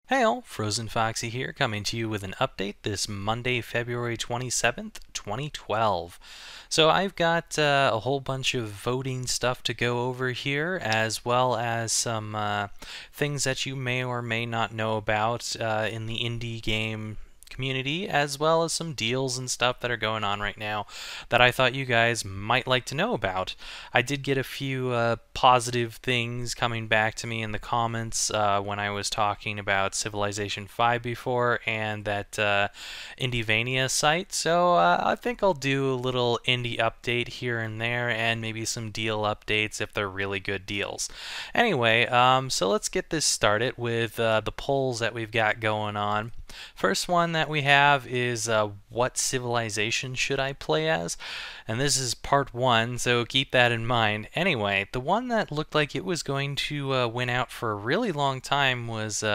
Hey all, FrozenFoxy here, coming to you with an update this Monday, February 27th, 2012. So I've got a whole bunch of voting stuff to go over here, as well as some things that you may or may not know about in the indie game community, as well as some deals and stuff that are going on right now that I thought you guys might like to know about. I did get a few positive things coming back to me in the comments when I was talking about Civilization 5 before and that Indievania site, so I think I'll do a little indie update here and there and maybe some deal updates if they're really good deals. Anyway, so let's get this started with the polls that we've got going on. First one that we have is what civilization should I play as? And this is part one, so keep that in mind. Anyway, the one that looked like it was going to win out for a really long time was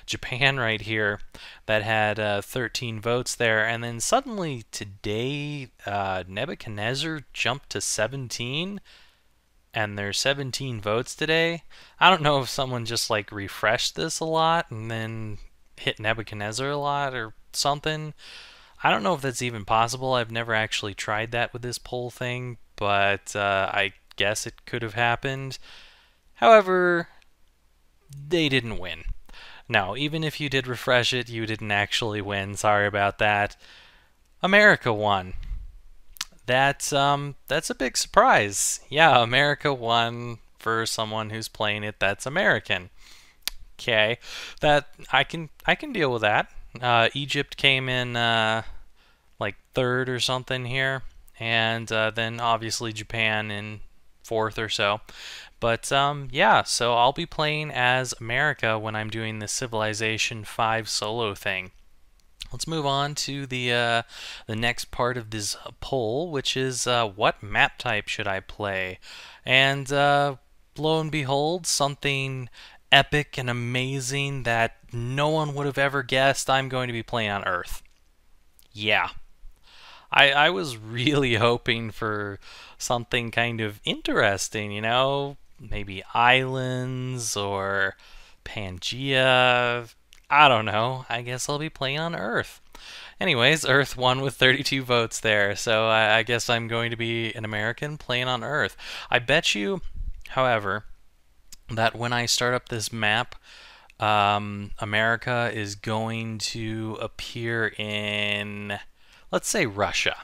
Japan right here, that had 13 votes there. And then suddenly today, Nebuchadnezzar jumped to 17. And there's 17 votes today. I don't know if someone just like refreshed this a lot and then hit Nebuchadnezzar a lot or something. I don't know if that's even possible. I've never actually tried that with this poll thing, but I guess it could have happened. However, they didn't win. No, even if you did refresh it, you didn't actually win. Sorry about that. America won. That's a big surprise. Yeah, America won for someone who's playing it that's American. Okay, that I can deal with that. Egypt came in like third or something here, and then obviously Japan in fourth or so. But yeah, so I'll be playing as America when I'm doing the Civilization 5 solo thing. Let's move on to the next part of this poll, which is what map type should I play? And lo and behold, something epic and amazing that no one would have ever guessed. I'm going to be playing on Earth. Yeah. I was really hoping for something kind of interesting, you know? Maybe islands or Pangea. I don't know. I guess I'll be playing on Earth. Anyways, Earth won with 32 votes there, so I guess I'm going to be an American playing on Earth. I bet you, however, that when I start up this map, America is going to appear in, let's say, Russia.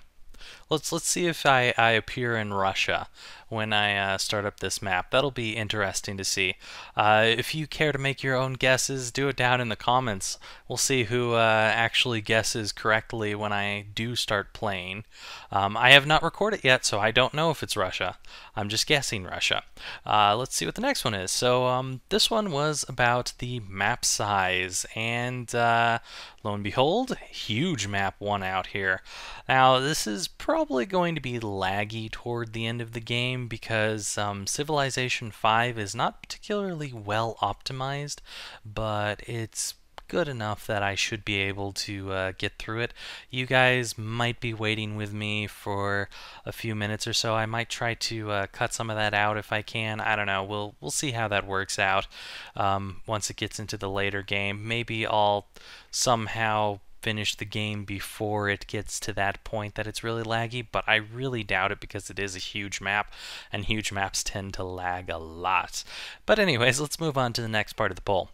Let's see if I appear in Russia when I start up this map. That'll be interesting to see. If you care to make your own guesses, do it down in the comments. We'll see who actually guesses correctly when I do start playing. I have not recorded yet, so I don't know if it's Russia. I'm just guessing Russia. Let's see what the next one is. So this one was about the map size, and lo and behold, huge map won out here. Now, this is probably going to be laggy toward the end of the game because Civilization 5 is not particularly well optimized, but it's good enough that I should be able to get through it. You guys might be waiting with me for a few minutes or so. I might try to cut some of that out if I can. I don't know. We'll see how that works out once it gets into the later game. Maybe I'll somehow finish the game before it gets to that point that it's really laggy, but I really doubt it because it is a huge map, and huge maps tend to lag a lot. But anyways, let's move on to the next part of the poll.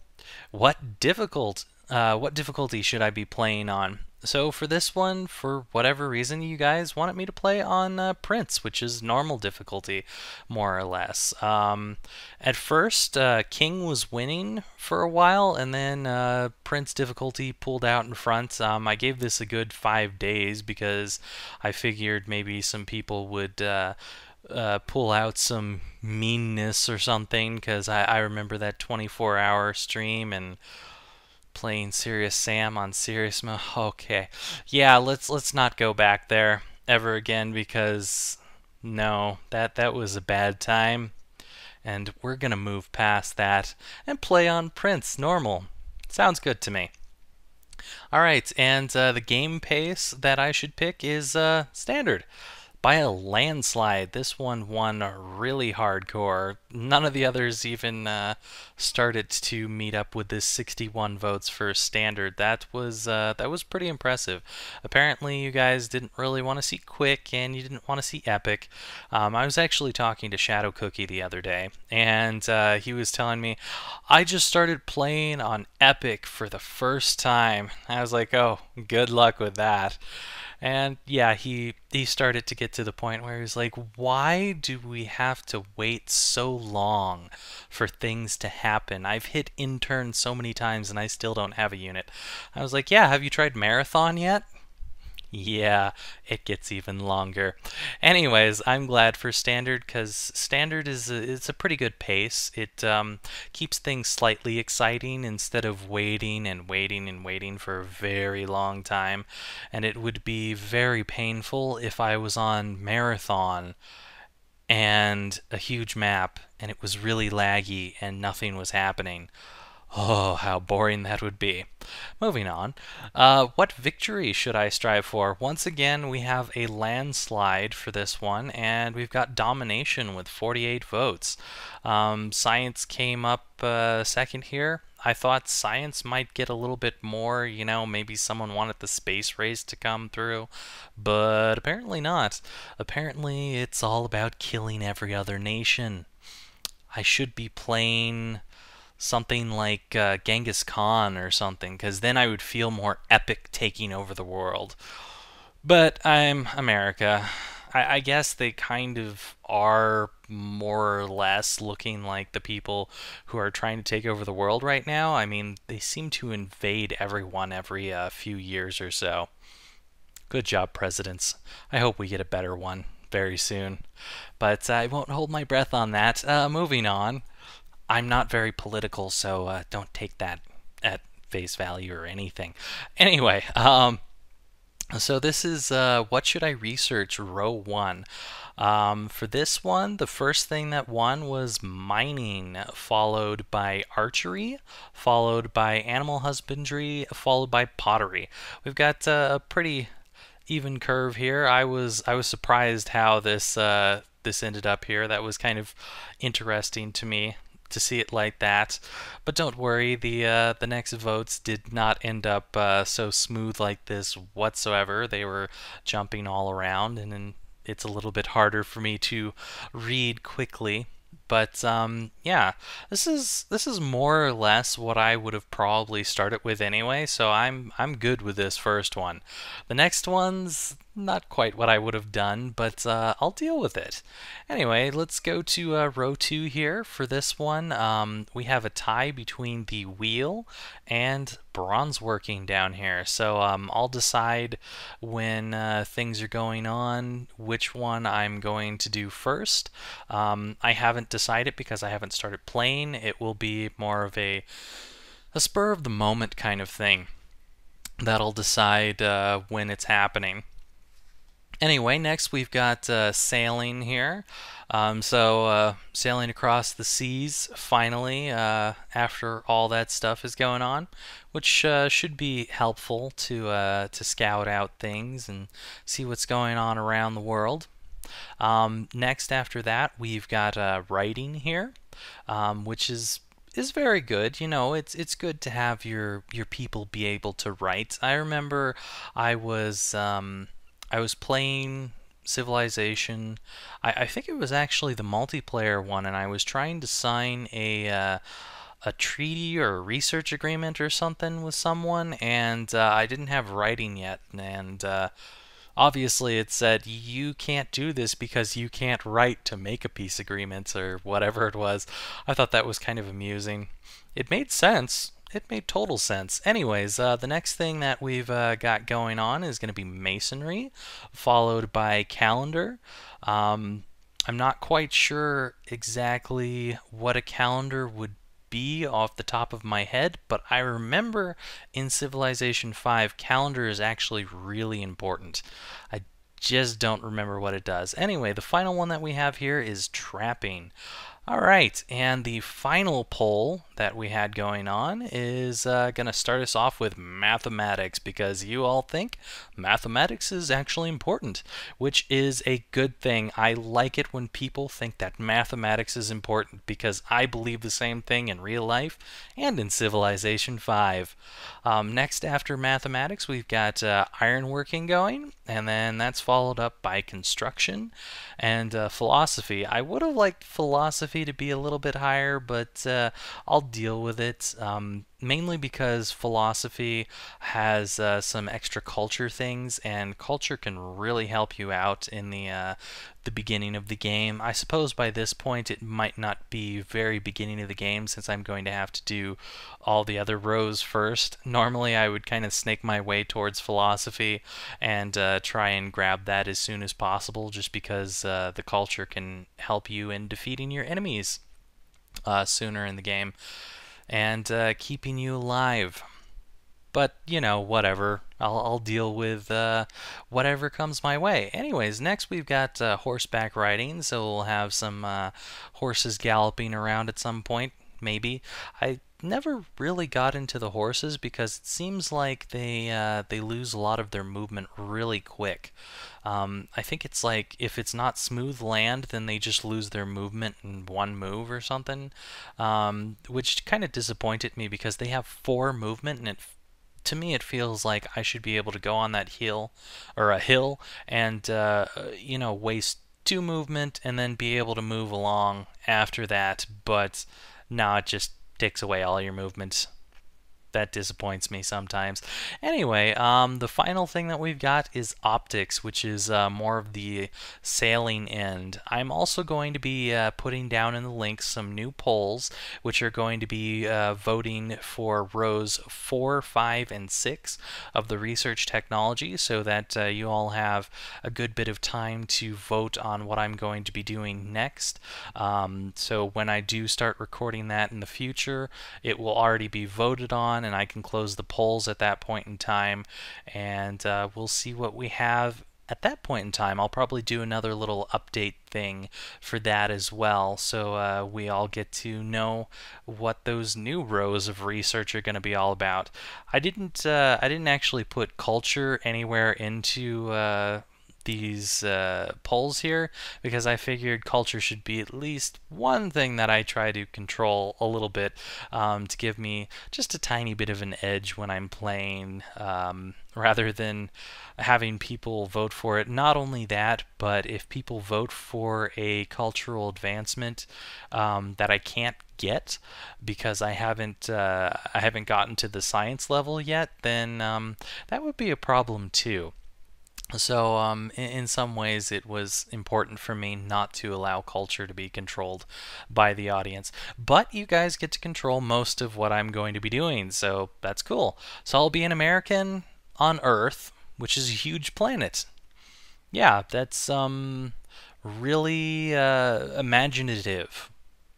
What difficulty should I be playing on? So for this one, for whatever reason, you guys wanted me to play on Prince, which is normal difficulty, more or less. At first, King was winning for a while, and then Prince difficulty pulled out in front. I gave this a good 5 days because I figured maybe some people would pull out some meanness or something, because I remember that 24-hour stream and playing Serious Sam on Serious Mode. Okay, yeah, let's not go back there ever again, because no, that was a bad time, and we're gonna move past that and play on Prince normal. Sounds good to me. Alright, and the game pace that I should pick is standard. by a landslide. This one won really hardcore. None of the others even started to meet up with this 61 votes for standard. That was pretty impressive. Apparently, you guys didn't really want to see quick, and you didn't want to see epic. I was actually talking to Shadow Cookie the other day, and he was telling me, I just started playing on epic for the first time. I was like, oh, good luck with that. And yeah, he started to get to the point where he was like, why do we have to wait so long for things to happen? I've hit intern so many times and I still don't have a unit. I was like, yeah, have you tried marathon yet? Yeah, it gets even longer. Anyways, I'm glad for standard because standard it's a pretty good pace. It keeps things slightly exciting instead of waiting and waiting and waiting for a very long time. And it would be very painful if I was on marathon and a huge map and it was really laggy and nothing was happening. Oh, how boring that would be. Moving on. What victory should I strive for? Once again, we have a landslide for this one, and we've got domination with 48 votes. Science came up second here. I thought science might get a little bit more, you know, maybe someone wanted the space race to come through, but apparently not. Apparently, it's all about killing every other nation. I should be playing something like Genghis Khan or something, because then I would feel more epic taking over the world. But I'm America. I guess they kind of are more or less looking like the people who are trying to take over the world right now. I mean, they seem to invade everyone every few years or so. Good job, presidents. I hope we get a better one very soon. But I won't hold my breath on that. Moving on. I'm not very political, so don't take that at face value or anything. Anyway, so this is what should I research row 1. For this one, the first thing that won was mining, followed by archery, followed by animal husbandry, followed by pottery. We've got a pretty even curve here. I was surprised how this ended up here. That was kind of interesting to me to see it like that. But don't worry, the next votes did not end up so smooth like this whatsoever. They were jumping all around, and then it's a little bit harder for me to read quickly. But yeah, this is more or less what I would have probably started with anyway, so I'm good with this first one. The next one's not quite what I would have done, but I'll deal with it. Anyway, let's go to row 2 here. For this one, we have a tie between the wheel and bronze working down here. So I'll decide when things are going on which one I'm going to do first. I haven't decided because I haven't started playing. It will be more of a spur of the moment kind of thing that'll decide when it's happening. Anyway, next we've got sailing here. Sailing across the seas finally after all that stuff is going on, which should be helpful to scout out things and see what's going on around the world. Next after that, we've got writing here, which is very good. You know, it's good to have your people be able to write. I remember I was playing Civilization. I think it was actually the multiplayer one, and I was trying to sign a treaty or a research agreement or something with someone, and I didn't have writing yet, and obviously it said you can't do this because you can't write to make a peace agreement or whatever it was. I thought that was kind of amusing. It made sense. It made total sense. Anyways, the next thing that we've got going on is going to be masonry, followed by calendar. I'm not quite sure exactly what a calendar would be off the top of my head, but I remember in Civilization 5, calendar is actually really important. I just don't remember what it does. Anyway, the final one that we have here is trapping. All right, and the final poll that we had going on is going to start us off with mathematics because you all think mathematics is actually important, which is a good thing. I like it when people think that mathematics is important because I believe the same thing in real life and in Civilization 5. Next, after mathematics, we've got ironworking going, and then that's followed up by construction and philosophy. I would have liked philosophy to be a little bit higher, but I'll deal with it. Mainly because philosophy has some extra culture things, and culture can really help you out in the beginning of the game. I suppose by this point it might not be very beginning of the game since I'm going to have to do all the other rows first. Normally I would kind of snake my way towards philosophy and try and grab that as soon as possible just because the culture can help you in defeating your enemies sooner in the game and keeping you alive. But, you know, whatever. I'll deal with whatever comes my way. Anyways, next we've got horseback riding, so we'll have some horses galloping around at some point, maybe. I never really got into the horses because it seems like they lose a lot of their movement really quick. I think it's like if it's not smooth land, then they just lose their movement in one move or something, which kind of disappointed me because they have 4 movement and to me it feels like I should be able to go on that hill or a hill and you know, waste 2 movement and then be able to move along after that, but no, it just takes away all your movements. That disappoints me sometimes. Anyway, the final thing that we've got is optics, which is more of the sailing end. I'm also going to be putting down in the links some new polls, which are going to be voting for rows 4, 5, and 6 of the research technology so that you all have a good bit of time to vote on what I'm going to be doing next. So when I do start recording that in the future, it will already be voted on and I can close the polls at that point in time, and we'll see what we have at that point in time. I'll probably do another little update thing for that as well, so we all get to know what those new rows of research are going to be all about. I didn't actually put culture anywhere into these polls here because I figured culture should be at least one thing that I try to control a little bit to give me just a tiny bit of an edge when I'm playing rather than having people vote for it. Not only that, but if people vote for a cultural advancement that I can't get because I haven't gotten to the science level yet, then that would be a problem too. So, in some ways, it was important for me not to allow culture to be controlled by the audience. But you guys get to control most of what I'm going to be doing, so that's cool. So I'll be an American on Earth, which is a huge planet. Yeah, that's really imaginative.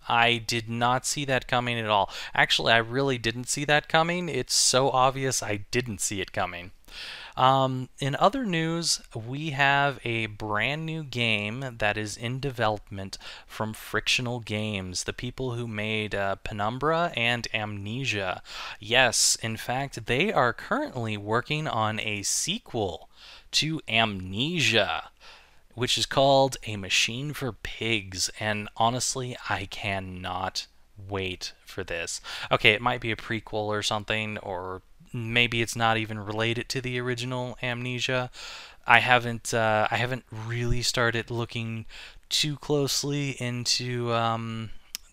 I did not see that coming at all. Actually, I really didn't see that coming. It's so obvious I didn't see it coming. In other news, we have a brand new game that is in development from Frictional Games, the people who made Penumbra and Amnesia. Yes, in fact, they are currently working on a sequel to Amnesia, which is called A Machine for Pigs, and honestly, I cannot wait for this. Okay, it might be a prequel or something, or maybe it's not even related to the original Amnesia. I haven't really started looking too closely into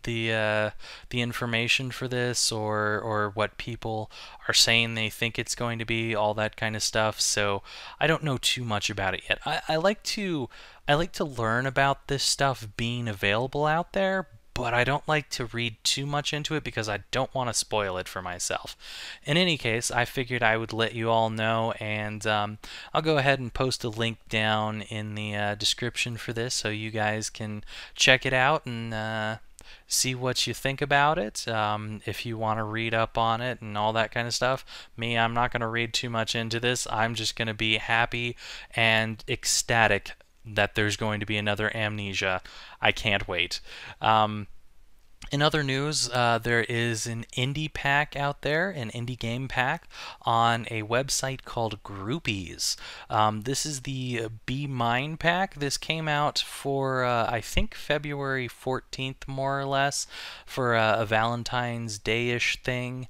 the information for this or what people are saying they think it's going to be, all that kind of stuff. So I don't know too much about it yet. I like to learn about this stuff being available out there, but I don't like to read too much into it because I don't want to spoil it for myself. In any case, I figured I would let you all know, and I'll go ahead and post a link down in the description for this so you guys can check it out and see what you think about it. If you want to read up on it and all that kind of stuff. Me, I'm not going to read too much into this. I'm just going to be happy and ecstatic that there's going to be another Amnesia. I can't wait. In other news, there is an indie pack out there, an indie game pack on a website called Groupies. This is the Be Mine pack. This came out for, I think, February 14th, more or less, for a Valentine's Day-ish thing.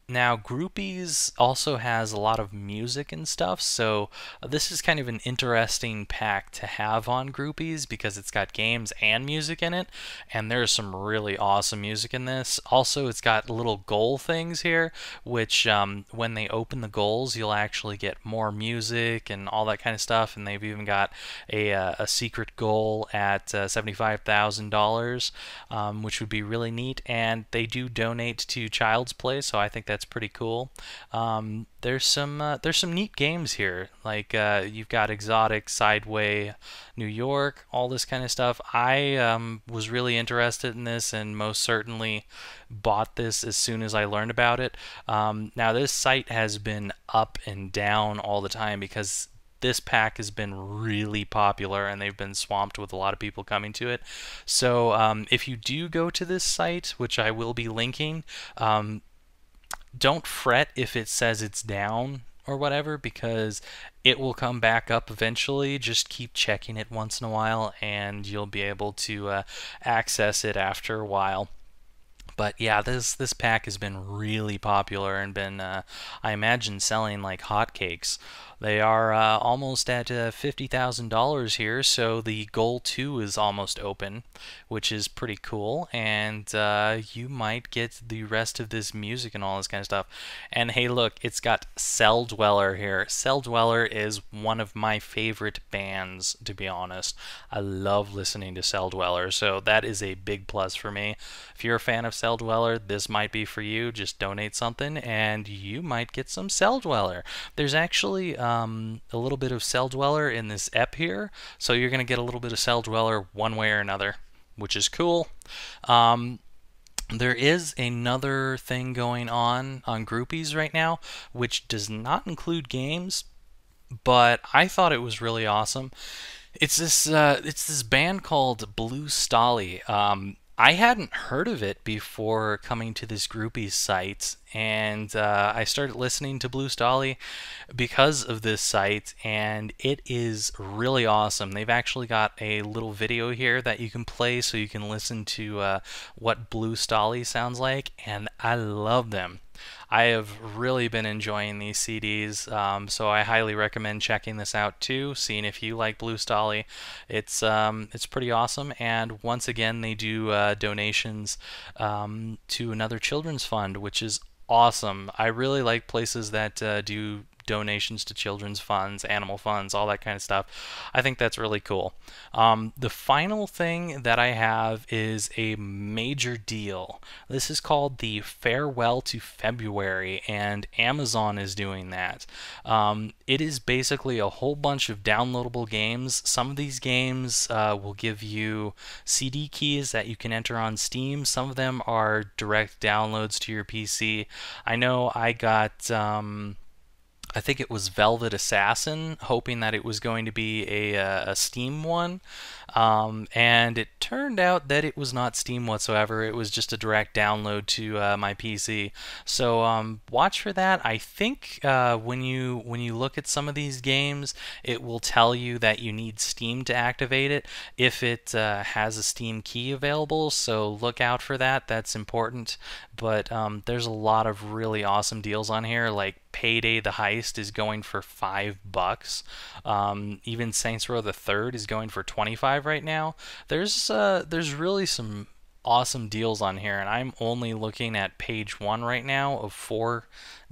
Now, Groupies also has a lot of music and stuff, so this is kind of an interesting pack to have on Groupies because it's got games and music in it, and there's some really awesome music in this. Also, it's got little goal things here, which when they open the goals, you'll actually get more music and all that kind of stuff, and they've even got a secret goal at $75,000, which would be really neat, and they do donate to Child's Play, so I think that's pretty cool. There's some neat games here, like you've got Exotic, Sideway, New York, all this kind of stuff. I was really interested in this and most certainly bought this as soon as I learned about it. Now this site has been up and down all the time because this pack has been really popular and they've been swamped with a lot of people coming to it. So if you do go to this site, which I will be linking, don't fret if it says it's down or whatever, because it will come back up eventually. Just keep checking it once in a while and you'll be able to access it after a while. But yeah, this pack has been really popular and been, I imagine, selling like hotcakes. They are almost at $50,000 here, so the goal 2 is almost open, which is pretty cool, and you might get the rest of this music and all this kind of stuff. And hey, look, it's got Cell Dweller here. Cell Dweller is one of my favorite bands, to be honest. I love listening to Cell Dweller, so that is a big plus for me. If you're a fan of Cell Dweller, this might be for you. Just donate something, and you might get some Cell Dweller. There's actually a little bit of Cell Dweller in this ep here, so you're going to get a little bit of Cell Dweller one way or another, which is cool. There is another thing going on Groupies right now, which does not include games, but I thought it was really awesome. It's this band called Blue Stolly. I hadn't heard of it before coming to this Groupies site, and I started listening to Blue Stolly because of this site, and it is really awesome. They've actually got a little video here that you can play so you can listen to what Blue Stolly sounds like, and I love them. I have really been enjoying these CDs, so I highly recommend checking this out too, seeing if you like Blue Stolly. It's pretty awesome, and once again they do donations to another children's fund, which is awesome. I really like places that do donations to children's funds, animal funds, all that kind of stuff. I think that's really cool. The final thing that I have is a major deal. This is called the Farewell to February, and Amazon is doing that. It is basically a whole bunch of downloadable games. Some of these games will give you CD keys that you can enter on Steam. Some of them are direct downloads to your PC. I know I got I think it was Velvet Assassin, hoping that it was going to be a Steam one, and it turned out that it was not Steam whatsoever. It was just a direct download to my PC. So watch for that. I think when you look at some of these games, it will tell you that you need Steam to activate it if it has a Steam key available. So look out for that. That's important. But there's a lot of really awesome deals on here, like Payday the Heist is going for $5. Even Saints Row the Third is going for 25 right now. There's really some awesome deals on here, and I'm only looking at page 1 right now of 4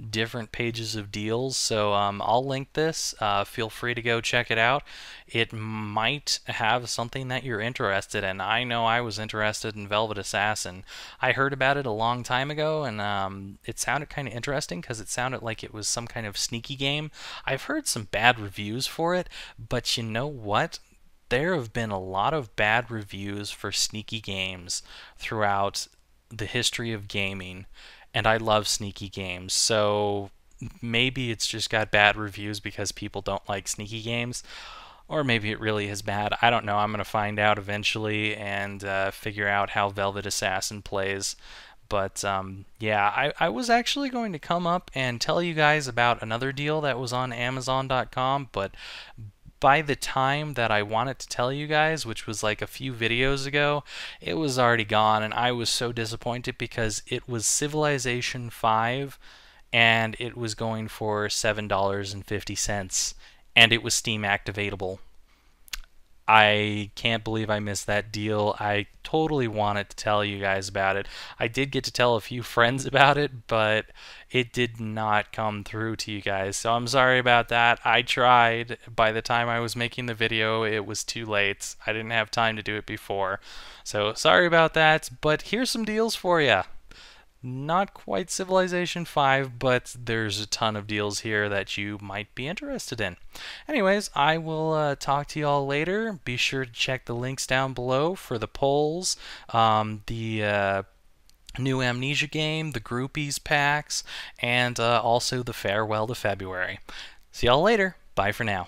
different pages of deals. So I'll link this. Feel free to go check it out. It might have something that you're interested in. I know I was interested in Velvet Assassin. I heard about it a long time ago, and it sounded kind of interesting because it sounded like it was some kind of sneaky game. I've heard some bad reviews for it, but you know what? There have been a lot of bad reviews for sneaky games throughout the history of gaming, and I love sneaky games. So maybe it's just got bad reviews because people don't like sneaky games. Or maybe it really is bad. I don't know. I'm going to find out eventually and figure out how Velvet Assassin plays. But yeah, I was actually going to come up and tell you guys about another deal that was on Amazon.com, but by the time that I wanted to tell you guys, which was like a few videos ago, it was already gone, and I was so disappointed because it was Civilization 5 and it was going for $7.50 and it was Steam activatable. I can't believe I missed that deal. I totally wanted to tell you guys about it. I did get to tell a few friends about it, but it did not come through to you guys. So I'm sorry about that. I tried. By the time I was making the video, it was too late. I didn't have time to do it before. So sorry about that, but here's some deals for you. Not quite Civilization 5, but there's a ton of deals here that you might be interested in. Anyways, I will talk to you all later. Be sure to check the links down below for the polls, the new Amnesia game, the Groupies packs, and also the Farewell to February. See y'all later. Bye for now.